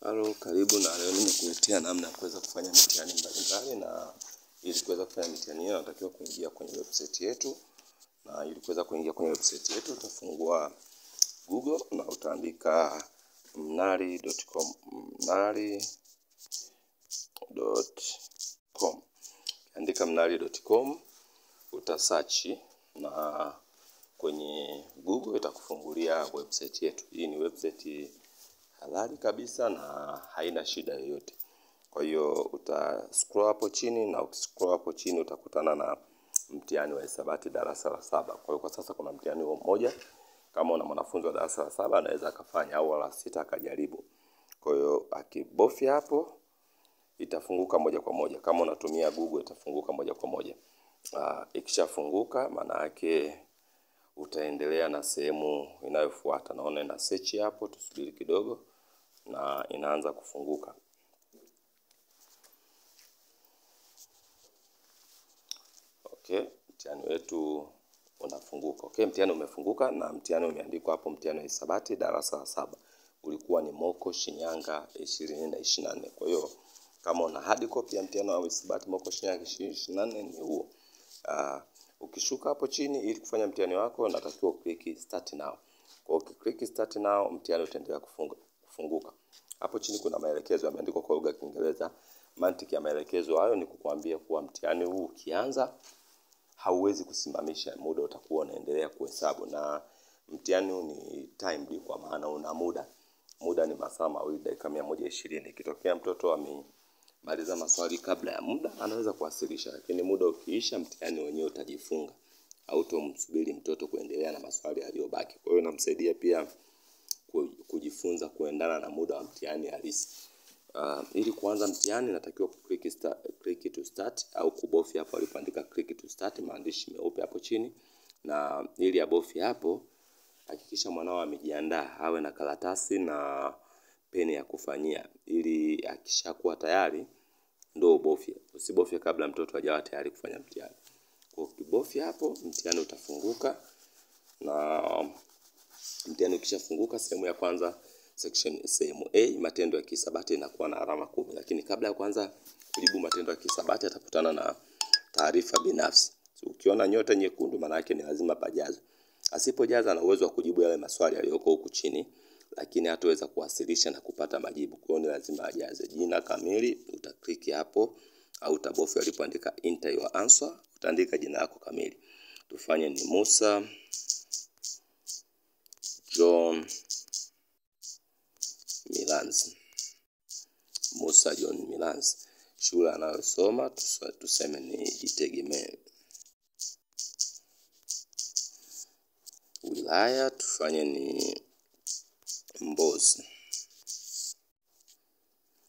Halo, karibu na leo nimekuletea namna ya kuweza kufanya mitihani mbalimbali, na ili kuweza kufanya mitihani hiyo unatakiwa kuingia kwenye website yetu. Na ili kuweza kuingia kwenye website yetu utafungua Google na utaandika mnali.com. Andika mnali.com, utasearch na kwenye Google itakufungulia website yetu. Hii ni website halali kabisa na haina shida yoyote. Kwa hiyo utascroll hapo chini, na ukiscroll hapo chini utakutana na mtihani wa hisabati darasa la 7. Kwa hiyo kwa sasa kuna mtihani mmoja. Kama una mwanafunzi wa darasa la 7 anaweza akafanya, au la 6 akajaribu. Kwa hiyo akibofya hapo itafunguka moja kwa moja. Kama unatumia Google itafunguka moja kwa moja. Ikishafunguka maana yake utaendelea na sehemu inayofuata. Naona ina search hapo, tusubiri kidogo na inaanza kufunguka. Okay, mtihani wetu unafunguka. Okay, mtihani umefunguka na mtihani umeandikwa hapo, mtihani wa hisabati darasa la 7. Ulikuwa ni Moko Shinyanga 2024. Kwa hiyo kama una hard copy ya mtihani wa hisabati Moko Shinyanga 2024 ni huo. Ukishuka hapo chini, ili kufanya mtihani wako unatakiwa click start now. Kwa hiyo ukiklik start now, mtihani utaendelea kufunguka. Hapo chini kuna maelekezo yameandikwa kwa lugha ya Kiingereza. Mantiki ya maelekezo hayo ni kukuambia kuwa mtihani huu ukianza hauwezi kusimamisha, muda utakuwa unaendelea kuhesabu, na mtihani huu ni timed kwa maana una muda. Muda ni masaa 2 dakika 120. Ikitokea mtoto amemaliza maswali kabla ya muda anaweza kuwasilisha, lakini muda ukiisha mtihani wenyewe utajifunga. Hautomsubiri mtoto kuendelea na maswali yaliyobaki. Kwa hiyo inamsaidia pia kujifunza kuendana na muda wa mtihani halisi. Ili kuanza mtihani natakiwa click to start au kubofya hapo alipoandika click to start, maandishi meupe hapo chini. Na ili abofye hapo, hakikisha mwanao amejiandaa, awe na karatasi na peni ya kufanyia, ili akishakuwa tayari ndio ubofye. Usibofye kabla mtoto hajawa tayari kufanya mtihani. Kwa ukibofya hapo mtihani utafunguka, na mtihani ukishafunguka sehemu ya kwanza sehemu A, matendo ya kisabati inakuwa na alama 10, lakini kabla ya kwanza kujibu matendo ya kisabati atakutana na taarifa binafsi. Ukiona nyota nyekundu maana yake ni lazima pajaze. Asipojaza ana uwezo wa kujibu yale maswali yaliyoko huku chini, lakini hataweza kuwasilisha na kupata majibu. Kwa hiyo ni lazima ajaze jina kamili. Utaklik hapo au utabofya alipoandika enter your answer, utaandika jina lako kamili. Tufanye ni Musa John Milanzi. Musa John Milanzi. Shule anayosoma tuseme ni Jitegemee. Wilaya tufanye ni Mbozi.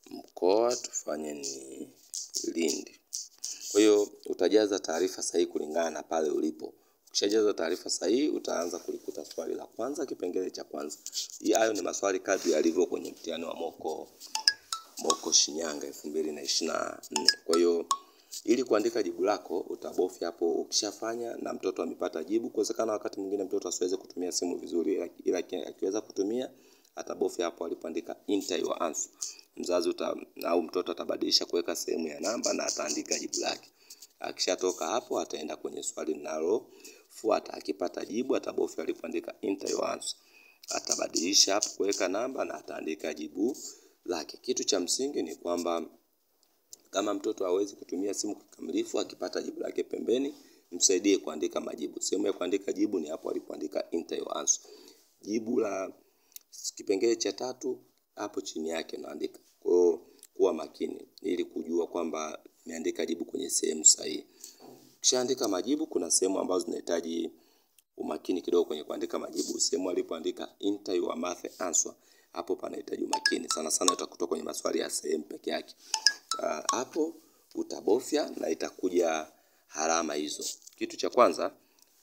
Mkoa tufanye ni Lindi. Kwa hiyo utajaza taarifa sahihi kulingana na pale ulipo. Ukishajaza taarifa sahihi utaanza kulikuta swali la kwanza, kipengele cha kwanza. Hayo ni maswali kadri yalivyo kwenye mtihani wa Moko Shinyanga 2024. Kwa hiyo ili kuandika jibu lako utabofya hapo. Ukishafanya na mtoto amepata jibu, kuwezekana wakati mwingine mtoto asiweze kutumia simu vizuri, ila akiweza kutumia atabofya hapo alipoandika enter your answer. Mzazi au mtoto atabadilisha kuweka sehemu ya namba na ataandika jibu lake. Akishatoka hapo ataenda kwenye swali linalofuata. Akipata jibu atabofya alipoandika enter your answer. Atabadilisha hapo kuweka namba na ataandika jibu lake. Kitu cha msingi ni kwamba kama mtoto hawezi kutumia simu kikamilifu, akipata jibu lake pembeni, msaidie kuandika majibu. Sehemu ya kuandika jibu ni hapo alipoandika enter your answer. Jibu la kipengele cha 3 hapo chini yake naandika. Kwa hiyo kuwa makini ili kujua kwamba nimeandika jibu kwenye sehemu sahihi. Ukishaandika majibu kuna sehemu ambazo zinahitaji umakini kidogo kwenye kuandika majibu. Sehemu alipoandika enter your math answer, hapo panahitaji umakini. Sana sana utakuta kwenye maswali ya sehemu peke yake. Hapo utabofya na itakuja alama hizo. Kitu cha kwanza,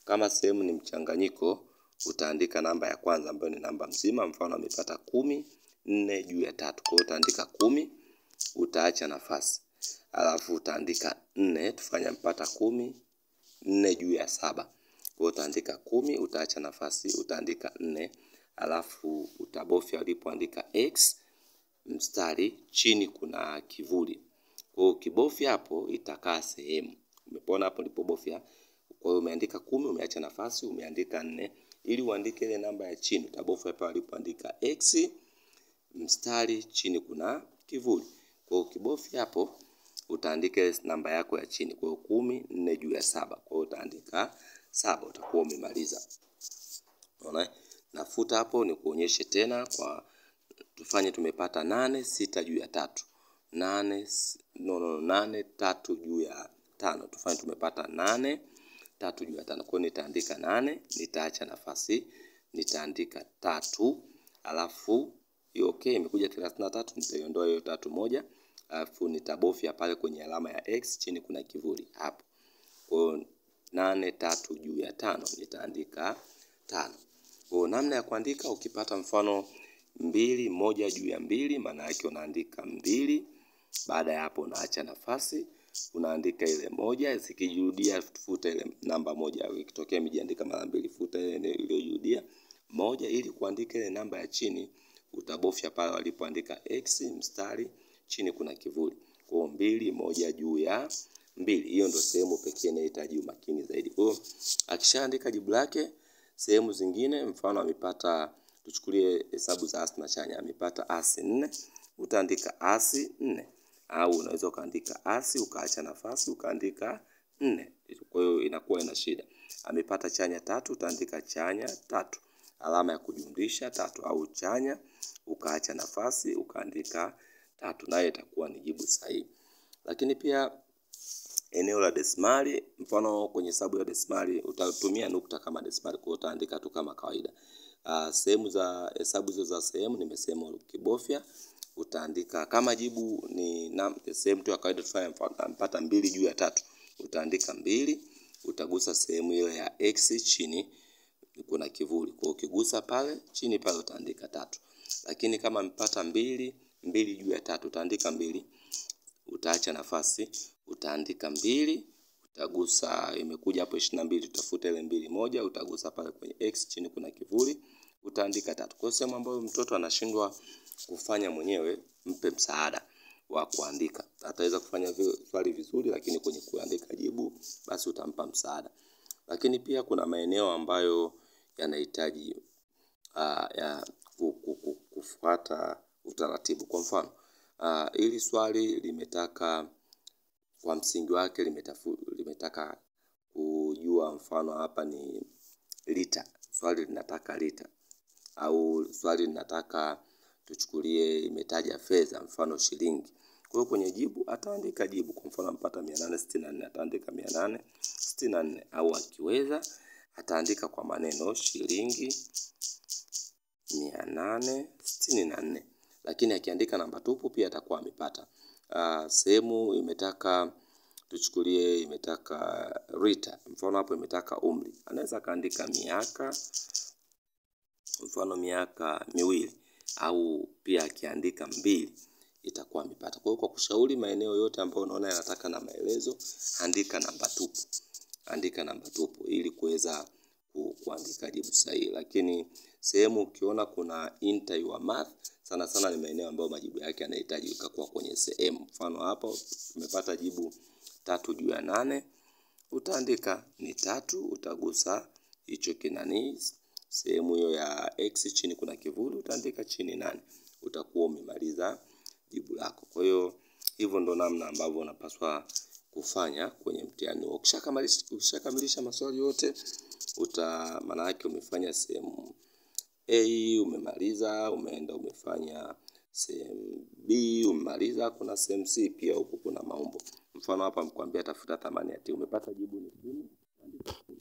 kama sehemu ni mchanganyiko, utaandika namba ya kwanza ambayo ni namba mzima. Mfano amepata 10 4 juu ya 3. Kwa hiyo utaandika 10, utaacha nafasi. Alafu utaandika 4, tufanye mpata 10 4 juu ya 7. Kwa hiyo utaandika 10, utaacha nafasi, utaandika 4, alafu utabofya alipoandika x mstari, chini kuna kivuli. Kwa hiyo ukibofya hapo itakaa sehemu. Umeona hapo nilipobofya. Kwa hiyo umeandika 10, umeacha nafasi, umeandika 4. Ili uandike ile namba ya chini utabofya pale ulipoandika X mstari, chini kuna kivuli. Kwa hiyo ukibofya hapo utaandika namba yako ya chini. Kwa hiyo 10 4 juu ya 7. Kwa hiyo utaandika 7, utakuwa umemaliza. Unaona? Nafuta hapo ni kuonyeshe tena kwa tufanye tumepata 8 6 juu ya 3. 8 3 juu ya 5. Tufanye tumepata 8 3 juu ya 5. Kwa hiyo nitaandika 8, nitaacha nafasi, nitaandika 3, alafu hiyo okay imekuja 33, nitaiondoa hiyo 3 moja, alafu nitabofya pale kwenye alama ya X, chini kuna kivuli hapo. Kwa hiyo 8 3 juu ya 5 nitaandika 5. Kwa namna ya kuandika, ukipata mfano 2 1 juu ya 2, maana yake unaandika 2. Baada ya hapo unaacha nafasi, unaandika ile 1, zikijirudia futa ile namba 1. Ikitokea imejiandika mara 2, futa ile iliyojirudia 1. Ili kuandika ile namba ya chini utabofya pale walipoandika X mstari, chini kuna kivuli. Kwa hiyo 2 1 juu ya 2. Hiyo ndio sehemu pekee inahitaji umakini zaidi. Kwa hiyo akishaandika jibu lake, sehemu zingine mfano amepata, tuchukulie hesabu za asi na chanya, amepata asi 4, utaandika asi 4. Au unaweza ukaandika asi ukaacha nafasi ukaandika 4. Kwa hiyo inakuwa ina shida. Amepata chanya 3, utaandika chanya 3. Alama ya kujumlisha 3, au chanya ukaacha nafasi ukaandika 3, nayo itakuwa ni jibu sahihi. Lakini pia eneo la desimali, mfano kwenye hesabu ya desimali utatumia nukta kama desimali, kwa utaandika tu kama kawaida. Sehemu za hesabu hizo za sehemu nimesema ukibofya utaandika kama jibu ni sehemu tu ya kawaida. Tufanye mfano mpata 2 juu ya 3, utaandika 2, utagusa sehemu hiyo ya X, chini kuna kivuli. Kwa ukigusa pale chini pale utaandika 3. Lakini kama mpata 2 juu ya 3, utaandika 2, utaacha nafasi, utaandika 2, utagusa imekuja hapo 22, utafuta ile 2 1, utagusa pale kwenye X, chini kuna kivuli, utaandika 3. Kwa sehemu ambayo mtoto anashindwa kufanya mwenyewe, mpe msaada wa kuandika. Ataweza kufanya swali vizuri, lakini kwenye kuandika jibu basi utampa msaada. Lakini pia kuna maeneo ambayo yanahitaji kufuata utaratibu. Kwa mfano, ili swali limetaka kwa msingi wake limetaka kujua, mfano hapa ni lita. Swali linataka lita. Au swali linataka tuchukulie imetaja fedha, mfano shilingi. Kwa hiyo kwenye jibu ataandika jibu. Kwa mfano mpata 864, ataandika 864. Au akiweza ataandika kwa maneno shilingi 864. Lakini akiandika namba tupu pia atakuwa amepata. Sehemu imetaka tuchukulie imetaka lita, mfano hapo imetaka umri, anaweza kaandika miaka, mfano miaka 2. Au pia akiandika 2 itakuwa amepata. Kwa hiyo kwa kushauri maeneo yote ambayo unaona yanataka na maelezo, andika namba tupu. Andika namba tupu ili kuweza kuandika jibu sahihi. Lakini sehemu ukiona kuna enter your math, sana sana ni maeneo ambayo majibu yake yanahitaji kuwa kwenye sehemu. Mfano hapo tumepata jibu 3 juu ya 8, utaandika ni 3, utagusa hicho kinani sehemu hiyo ya X, chini kuna kivuli, utaandika chini 8, utakuwa umemaliza jibu lako. Kwa hiyo hivyo ndo namna ambavyo unapaswa kufanya kwenye mtihani. Ukishakamilisha maswali yote, maana yake umefanya sehemu A umemaliza, umeenda umefanya sehemu B umemaliza, kuna sehemu C pia huko kuna maumbo. Mfano hapa mkwambia tafuta thamani ya T, umepata jibu ni 10, andika 10.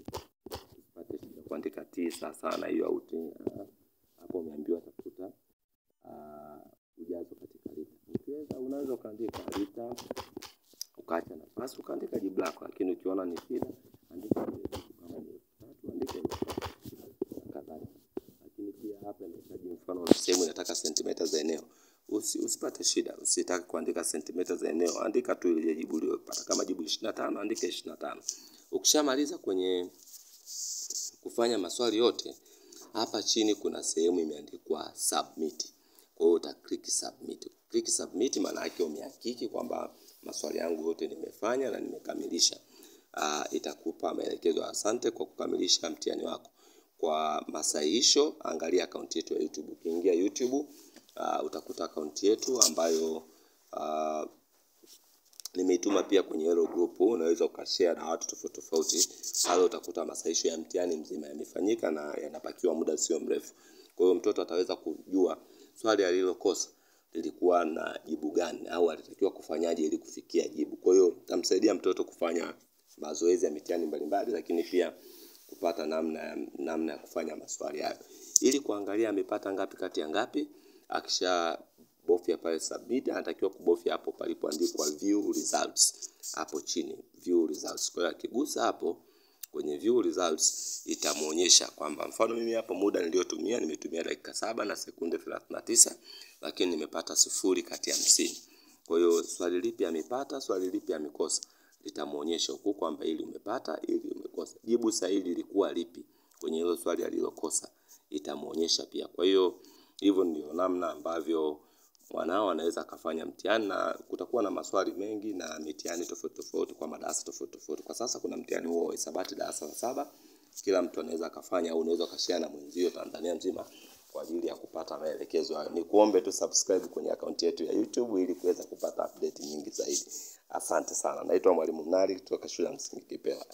Usipate shida kuandika 9 sana hiyo au 10. Hapo umeambiwa tafuta ujazo katika lita. Ukiweza unaweza kuandika lita ukaacha nafasi ukaandika jibu lako, lakini ukiona ni shida andika kama ni 3, andika kadhalika. Lakini pia hapa inahitaji mfano sehemu inataka sentimita za eneo. Usipate shida, usitaki kuandika sentimita za eneo, andika tu ile jibu uliyopata. Kama jibu 25, andika 25. Ukishamaliza kwenye kufanya maswali yote, hapa chini kuna sehemu imeandikwa submit. Kwa hiyo uta click submit. Click submit maana yake umehakiki kwamba maswali yangu yote nimefanya na nimekamilisha. Itakupa maelekezo ya asante kwa kukamilisha mtihani wako. Kwa masahihisho angalia akaunti yetu ya YouTube. Ukiingia YouTube utakuta akaunti yetu ambayo nimeituma pia kwenye hilo group. Unaweza ukashare na watu tofauti tofauti. Hapo utakuta masahihisho ya mtihani mzima yamefanyika na yanapakiwa muda sio mrefu. Kwa hiyo mtoto ataweza kujua swali alilokosa lilikuwa na jibu gani au alitakiwa kufanyaje ili kufikia jibu. Kwa hiyo tamsaidia mtoto kufanya mazoezi ya mitihani mbalimbali, lakini pia kupata namna ya kufanya maswali hayo. Ili kuangalia amepata ngapi kati ya ngapi, akisha bofya pale submit, anatakiwa kubofya hapo palipoandikwa view results hapo chini, view results. Kwa hiyo akigusa hapo kwenye view results itamuonyesha kwamba mfano mimi hapo muda niliotumia nimetumia dakika 7 na sekunde 39, lakini nimepata 0 kati ya 50. Kwa hiyo swali lipi amepata, swali lipi amekosa, litamuonyesha huko kwamba ili umepata, ili umekosa. Jibu sahihi lilikuwa lipi kwenye hilo swali alilokosa, itamuonyesha pia. Kwa hiyo hivyo ndio namna ambavyo mwanao anaweza kufanya mtihani, na kutakuwa na maswali mengi na mitihani tofauti tofauti kwa madarasa tofauti tofauti. Kwa sasa kuna mtihani huo wa hisabati darasa la 7. Kila mtu anaweza kufanya au unaweza kashare na mwenzio Tanzania nzima kwa ajili ya kupata maelekezo hayo. Nikuombe tu subscribe kwenye akaunti yetu ya YouTube ili kuweza kupata update nyingi zaidi. Asante sana. Naitwa Mwalimu Mnali kutoka Shule ya Msingi Kipewa.